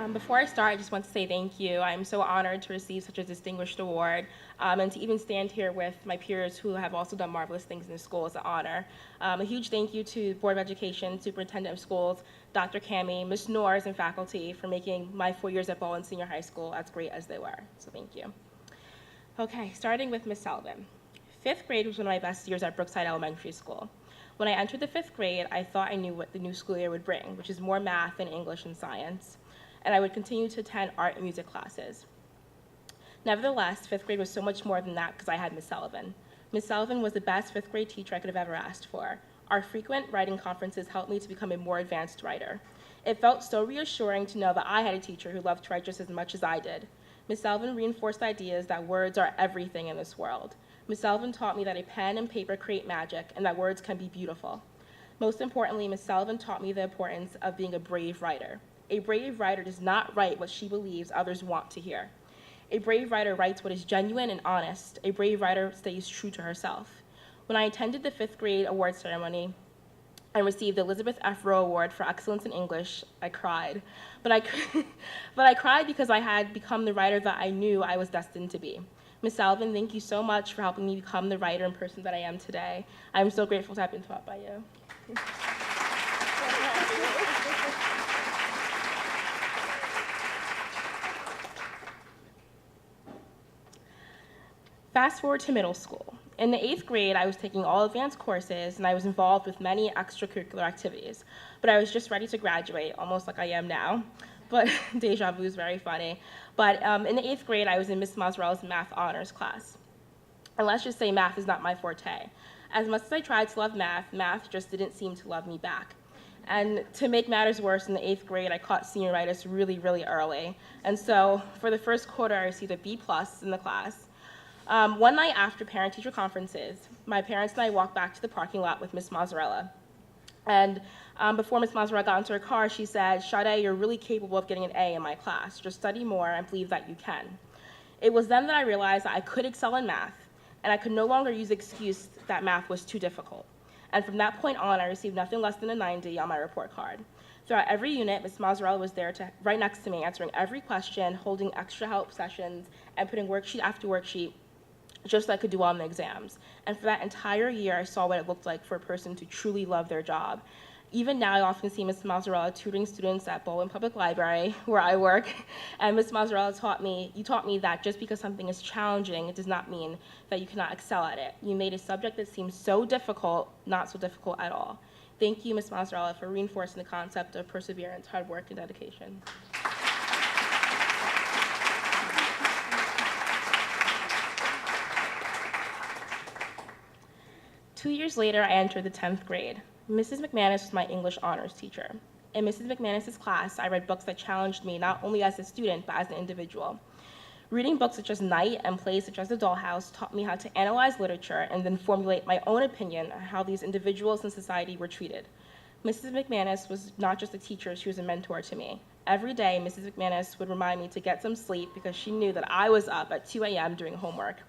Before I start, I just want to say thank you. I'm so honored to receive such a distinguished award, and to even stand here with my peers who have also done marvelous things in the school is an honor. A huge thank you to Board of Education, Superintendent of Schools, Dr. Cami, Ms. Norris, and faculty for making my 4 years at Bowen Senior High School as great as they were. So thank you. Okay, starting with Ms. Sullivan. Fifth grade was one of my best years at Brookside Elementary School. When I entered the fifth grade, I thought I knew what the new school year would bring, which is more math and English and science, and I would continue to attend art and music classes. Nevertheless, fifth grade was so much more than that because I had Ms. Sullivan. Ms. Sullivan was the best fifth grade teacher I could have ever asked for. Our frequent writing conferences helped me to become a more advanced writer. It felt so reassuring to know that I had a teacher who loved to write just as much as I did. Ms. Sullivan reinforced the ideas that words are everything in this world. Ms. Sullivan taught me that a pen and paper create magic and that words can be beautiful. Most importantly, Ms. Sullivan taught me the importance of being a brave writer. A brave writer does not write what she believes others want to hear. A brave writer writes what is genuine and honest. A brave writer stays true to herself. When I attended the fifth grade award ceremony and received the Elizabeth F. Rowe Award for Excellence in English, I cried. But I cried because I had become the writer that I knew I was destined to be. Ms. Sullivan, thank you so much for helping me become the writer and person that I am today. I'm so grateful to have been taught by you. Fast forward to middle school. In the 8th grade, I was taking all advanced courses, and I was involved with many extracurricular activities. But I was just ready to graduate, almost like I am now. But deja vu is very funny. But in the 8th grade, I was in Miss Mazzarella's math honors class. And let's just say math is not my forte. As much as I tried to love math, math just didn't seem to love me back. And to make matters worse, in the 8th grade, I caught senioritis really, really early. And so for the first quarter, I received a B+ in the class. One night after parent-teacher conferences, my parents and I walked back to the parking lot with Miss Mazzarella. And before Miss Mazzarella got into her car, she said, "Sade, you're really capable of getting an A in my class. Just study more and believe that you can." It was then that I realized that I could excel in math, and I could no longer use the excuse that math was too difficult. And from that point on, I received nothing less than a 90 on my report card. Throughout every unit, Ms. Mazzarella was there right next to me, answering every question, holding extra help sessions, and putting worksheet after worksheet just so I could do well in the exams. And for that entire year, I saw what it looked like for a person to truly love their job. Even now, I often see Ms. Mazzarella tutoring students at Bowen Public Library, where I work, and Ms. Mazzarella taught me that just because something is challenging, it does not mean that you cannot excel at it. You made a subject that seems so difficult, not so difficult at all. Thank you, Ms. Mazzarella, for reinforcing the concept of perseverance, hard work, and dedication. 2 years later, I entered the 10th grade. Mrs. McManus was my English honors teacher. In Mrs. McManus's class, I read books that challenged me not only as a student, but as an individual. Reading books such as Night and plays such as The Dollhouse taught me how to analyze literature and then formulate my own opinion on how these individuals in society were treated. Mrs. McManus was not just a teacher, she was a mentor to me. Every day, Mrs. McManus would remind me to get some sleep because she knew that I was up at 2 a.m. doing homework.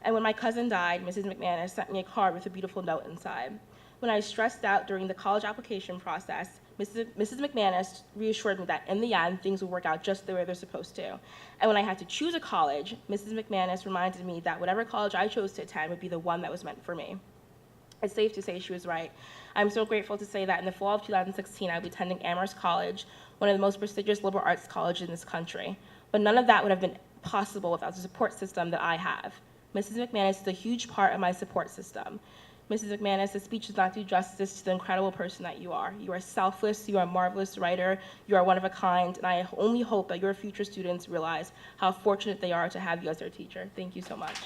And when my cousin died, Mrs. McManus sent me a card with a beautiful note inside. When I was stressed out during the college application process, Mrs. McManus reassured me that in the end, things would work out just the way they're supposed to. And when I had to choose a college, Mrs. McManus reminded me that whatever college I chose to attend would be the one that was meant for me. It's safe to say she was right. I'm so grateful to say that in the fall of 2016, I'll be attending Amherst College, one of the most prestigious liberal arts colleges in this country. But none of that would have been possible without the support system that I have. Mrs. McManus is a huge part of my support system. Mrs. McManus, this speech does not do justice to the incredible person that you are. You are selfless, you are a marvelous writer, you are one of a kind, and I only hope that your future students realize how fortunate they are to have you as their teacher. Thank you so much.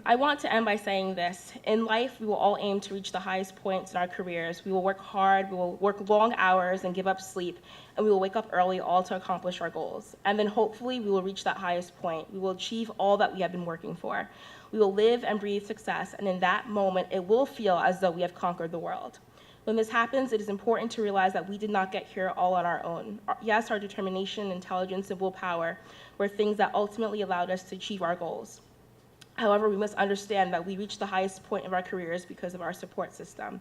I want to end by saying this. In life, we will all aim to reach the highest points in our careers. We will work hard, we will work long hours and give up sleep, and we will wake up early all to accomplish our goals. And then hopefully we will reach that highest point. We will achieve all that we have been working for. We will live and breathe success, and in that moment, it will feel as though we have conquered the world. When this happens, it is important to realize that we did not get here all on our own. Yes, our determination, intelligence, and willpower were things that ultimately allowed us to achieve our goals. However, we must understand that we reached the highest point of our careers because of our support system.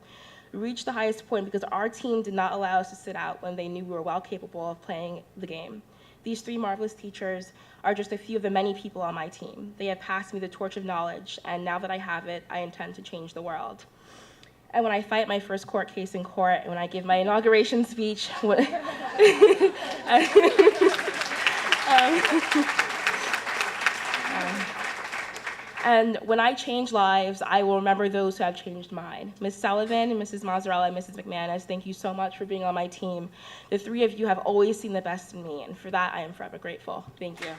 We reached the highest point because our team did not allow us to sit out when they knew we were well capable of playing the game. These 3 marvelous teachers are just a few of the many people on my team. They have passed me the torch of knowledge, and now that I have it, I intend to change the world. And when I fight my first court case in court, and when I give my inauguration speech, and when I change lives, I will remember those who have changed mine. Ms. Sullivan, Mrs. Mazzarella, and Mrs. McManus, thank you so much for being on my team. The 3 of you have always seen the best in me, and for that, I am forever grateful. Thank you.